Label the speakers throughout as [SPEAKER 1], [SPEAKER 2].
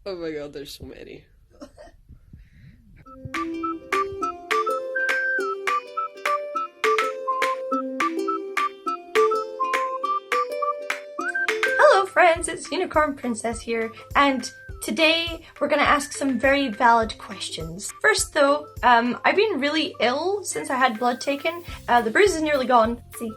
[SPEAKER 1] Oh my god, there's so many.
[SPEAKER 2] Hello friends, it's Unicorn Princess here, and today we're going to ask some very valid questions. First though, I've been really ill since I had blood taken. The bruise is nearly gone. See,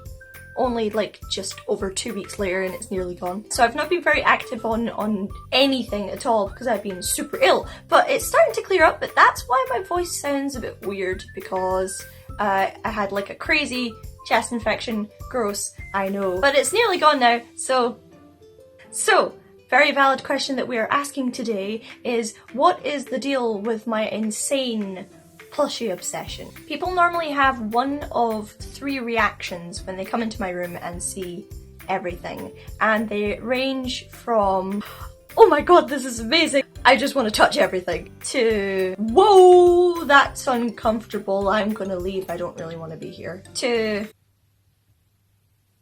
[SPEAKER 2] only like just over 2 weeks later and it's nearly gone. So I've not been very active on anything at all because I've been super ill. But it's starting to clear up, but that's why my voice sounds a bit weird, because I had like a crazy chest infection. Gross, I know. But it's nearly gone now, so very valid question that we are asking today is, what is the deal with my insane plushie obsession? People normally have one of 3 reactions when they come into my room and see everything, and they range from, oh my god, this is amazing, I just want to touch everything, to, whoa, that's uncomfortable, I'm gonna leave, I don't really want to be here, to,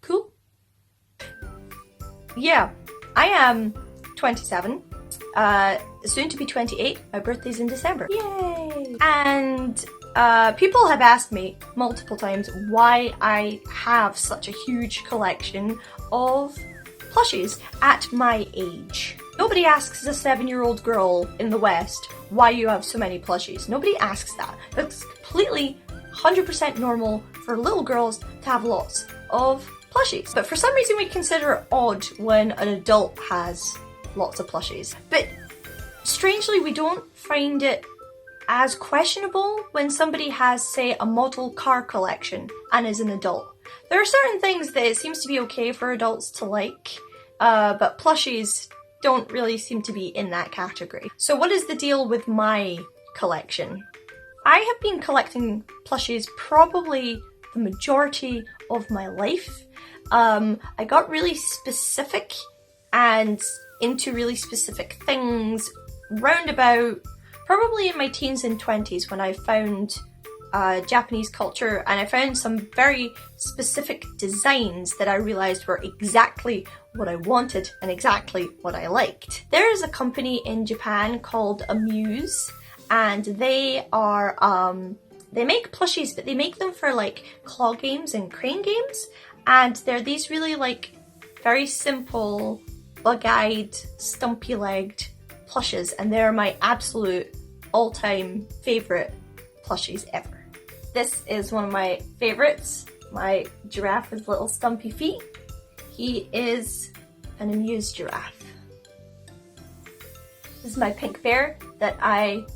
[SPEAKER 2] cool. Yeah, I am 27, soon to be 28, my birthday's in December. Yay! And people have asked me multiple times why I have such a huge collection of plushies at my age. Nobody asks a 7-year-old girl in the West why you have so many plushies. Nobody asks that. That's completely 100% normal for little girls to have lots of plushies. But for some reason we consider it odd when an adult has lots of plushies. But strangely we don't find it as questionable when somebody has, say, a model car collection and is an adult. There are certain things that it seems to be okay for adults to like, but plushies don't really seem to be in that category. So what is the deal with my collection? I have been collecting plushies probably the majority of my life. I got really specific and into really specific things round about probably in my teens and 20s when I found Japanese culture, and I found some very specific designs that I realised were exactly what I wanted and exactly what I liked. There is a company in Japan called Amuse, and they are they make plushies, but they make them for like claw games and crane games, and they're these really like very simple, bug-eyed, stumpy-legged plushes, and they're my absolute all-time favourite plushies ever. This is one of my favourites, my giraffe with little stumpy feet. He is an amused giraffe. This is my pink bear that I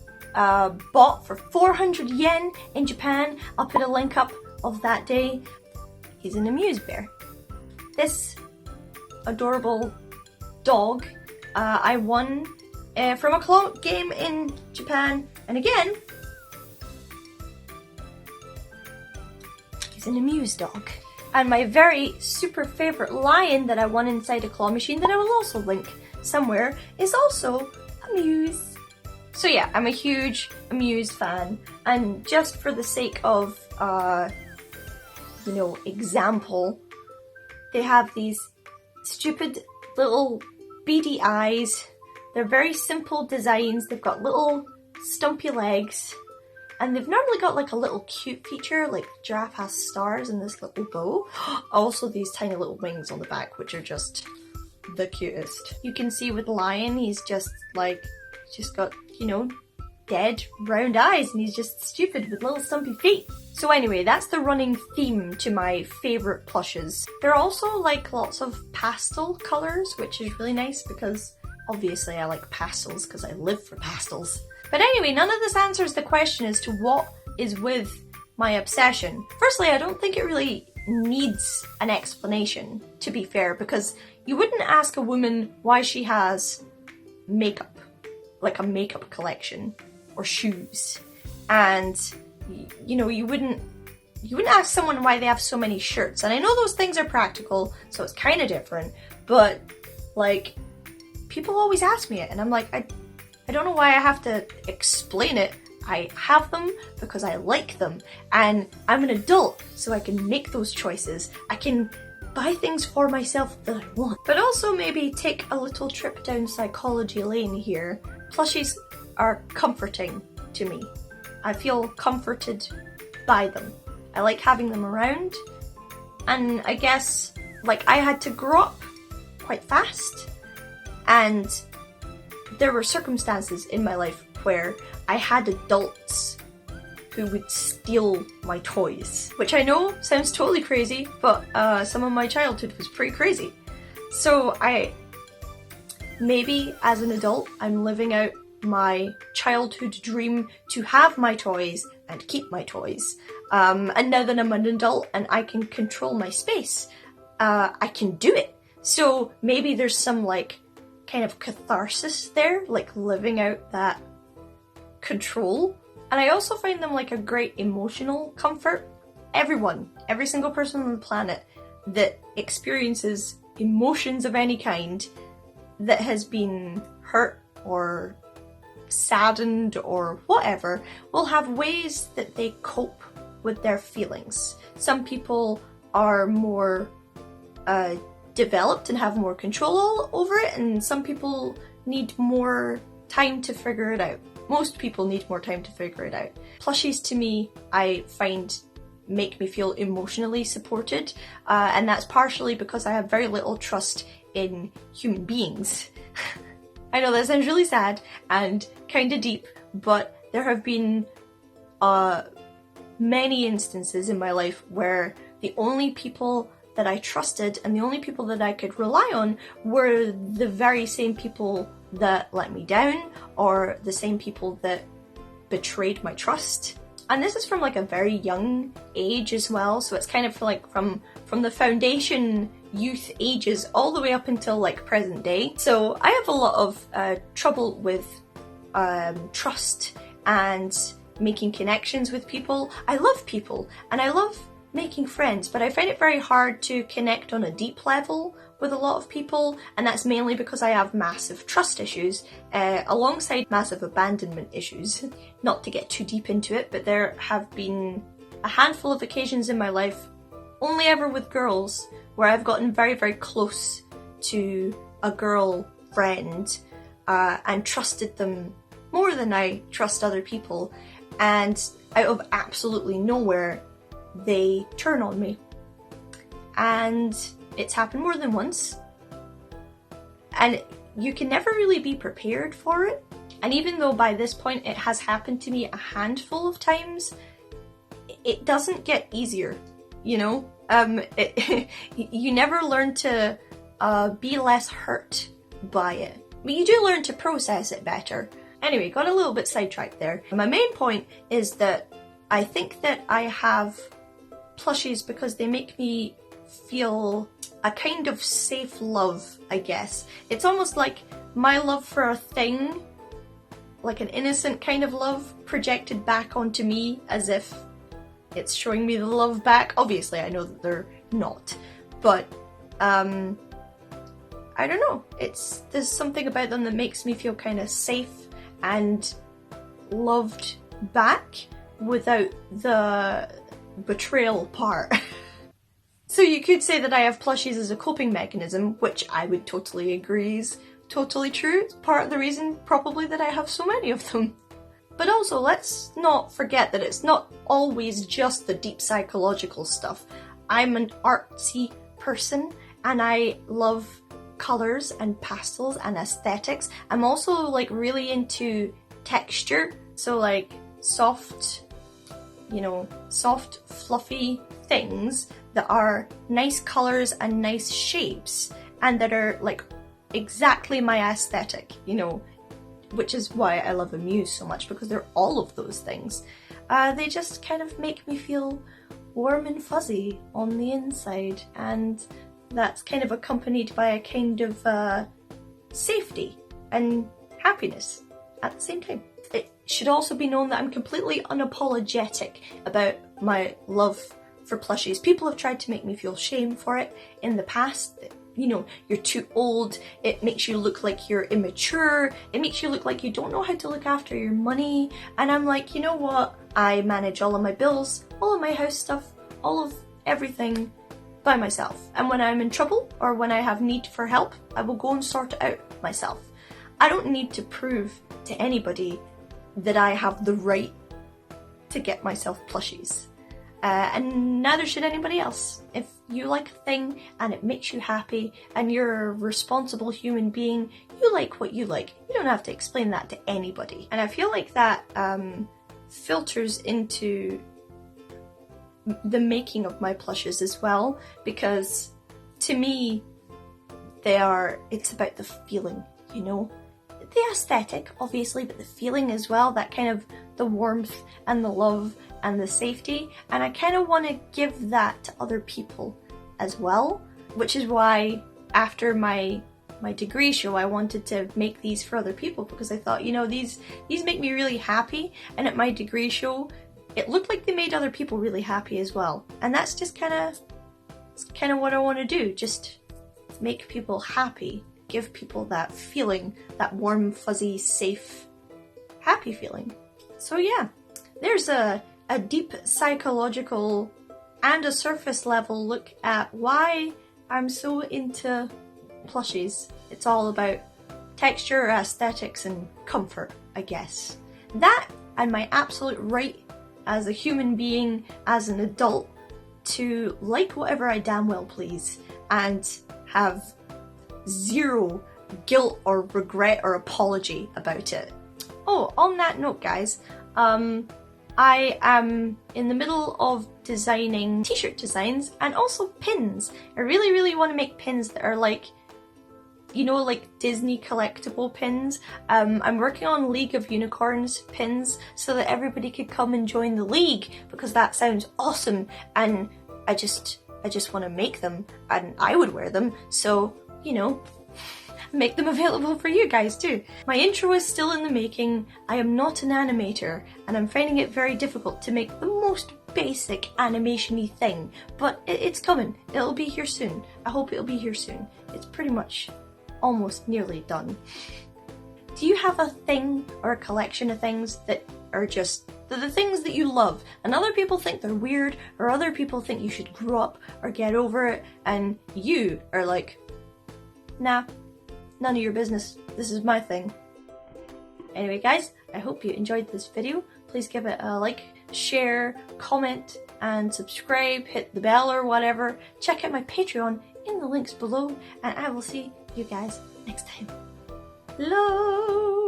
[SPEAKER 2] bought for 400 yen in Japan. I'll put a link up of that day. He's an amused bear. This adorable dog I won from a claw game in Japan, and again, he's an amused dog. And my very super favourite lion that I won inside a claw machine that I will also link somewhere is also Amuse. So yeah, I'm a huge Amuse fan, and just for the sake of, example, they have these stupid little beady eyes. They're very simple designs. They've got little stumpy legs, and they've normally got like a little cute feature, like the giraffe has stars and this little bow. Also these tiny little wings on the back, which are just the cutest. You can see with Lion, he's just got, dead round eyes, and he's just stupid with little stumpy feet. So anyway, that's the running theme to my favourite plushes. There are also like lots of pastel colours, which is really nice because obviously I like pastels because I live for pastels. But anyway, none of this answers the question as to what is with my obsession. Firstly, I don't think it really needs an explanation, to be fair, because you wouldn't ask a woman why she has makeup, like a makeup collection, or shoes, and you wouldn't ask someone why they have so many shirts. And I know those things are practical, so it's kind of different, but like, people always ask me it, and I'm like, I don't know why I have to explain it. I have them because I like them, and I'm an adult, so I can make those choices. I can buy things for myself that I want. But also maybe take a little trip down psychology lane here Plushies are comforting to me. I feel comforted by them. I like having them around, and I guess like I had to grow up quite fast, and there were circumstances in my life where I had adults who would steal my toys, which I know sounds totally crazy, but some of my childhood was pretty crazy. So maybe as an adult, I'm living out my childhood dream to have my toys and keep my toys. And now that I'm an adult and I can control my space, I can do it. So maybe there's some like kind of catharsis there, like living out that control. And I also find them like a great emotional comfort. Every single person on the planet that experiences emotions of any kind, that has been hurt or saddened or whatever, will have ways that they cope with their feelings. Some people are more developed and have more control over it, and some people need more time to figure it out. Most people need more time to figure it out. Plushies to me, I find, make me feel emotionally supported, and that's partially because I have very little trust in human beings. I know that sounds really sad and kind of deep, but there have been many instances in my life where the only people that I trusted and the only people that I could rely on were the very same people that let me down, or the same people that betrayed my trust. And this is from like a very young age as well, so it's kind of like from the foundation youth ages all the way up until like present day. So I have a lot of trouble with trust and making connections with people. I love people and I love making friends, but I find it very hard to connect on a deep level with a lot of people, and that's mainly because I have massive trust issues alongside massive abandonment issues. Not to get too deep into it, but there have been a handful of occasions in my life, only ever with girls, where I've gotten very, very close to a girl friend and trusted them more than I trust other people, and out of absolutely nowhere they turn on me. And it's happened more than once, and you can never really be prepared for it. And even though by this point it has happened to me a handful of times, it doesn't get easier, you know? You never learn to be less hurt by it, but you do learn to process it better. Anyway, got a little bit sidetracked there. My main point is that I think that I have plushies because they make me feel a kind of safe love, I guess. It's almost like my love for a thing, like an innocent kind of love, projected back onto me as if it's showing me the love back. Obviously, I know that they're not, but I don't know. There's something about them that makes me feel kind of safe and loved back without the betrayal part. So you could say that I have plushies as a coping mechanism, which I would totally agree is totally true. It's part of the reason probably that I have so many of them. But also, let's not forget that it's not always just the deep psychological stuff. I'm an artsy person and I love colours and pastels and aesthetics. I'm also like really into texture, so like soft, fluffy things that are nice colours and nice shapes and that are like exactly my aesthetic, which is why I love Amuse so much, because they're all of those things. They just kind of make me feel warm and fuzzy on the inside, and that's kind of accompanied by a kind of safety and happiness at the same time. It should also be known that I'm completely unapologetic about my love for plushies. People have tried to make me feel shame for it in the past. You're too old, it makes you look like you're immature, it makes you look like you don't know how to look after your money, and I'm like, you know what, I manage all of my bills, all of my house stuff, all of everything by myself, and when I'm in trouble or when I have need for help, I will go and sort it out myself. I don't need to prove to anybody that I have the right to get myself plushies. And neither should anybody else. If you like a thing and it makes you happy and you're a responsible human being, you like what you like. You don't have to explain that to anybody. And I feel like that filters into the making of my plushes as well, because to me, it's about the feeling, you know? The aesthetic, obviously, but the feeling as well, that kind of the warmth and the love and the safety, and I kind of want to give that to other people as well, which is why after my degree show I wanted to make these for other people, because I thought, you know, these make me really happy, and at my degree show it looked like they made other people really happy as well, and that's just kind of what I want to do, just make people happy, give people that feeling, that warm, fuzzy, safe, happy feeling. So yeah, there's a deep psychological and a surface level look at why I'm so into plushies. It's all about texture, aesthetics, and comfort, I guess. That and my absolute right as a human being, as an adult, to like whatever I damn well please and have zero guilt or regret or apology about it. Oh, on that note, guys, I am in the middle of designing t-shirt designs and also pins. I really want to make pins that are like, you know, like Disney collectible pins. I'm working on League of Unicorns pins so that everybody could come and join the league, because that sounds awesome, and I just want to make them and I would wear them, so, you know, make them available for you guys too. My intro is still in the making. I am not an animator and I'm finding it very difficult to make the most basic animation-y thing, but it's coming. It'll be here soon. I hope it'll be here soon. It's pretty much almost nearly done. Do you have a thing or a collection of things that are just the things that you love and other people think they're weird, or other people think you should grow up or get over it, and you are like, nah, none of your business, this is my thing? Anyway guys, I hope you enjoyed this video. Please give it a like, share, comment, and subscribe, hit the bell or whatever. Check out my Patreon in the links below, and I will see you guys next time. Love!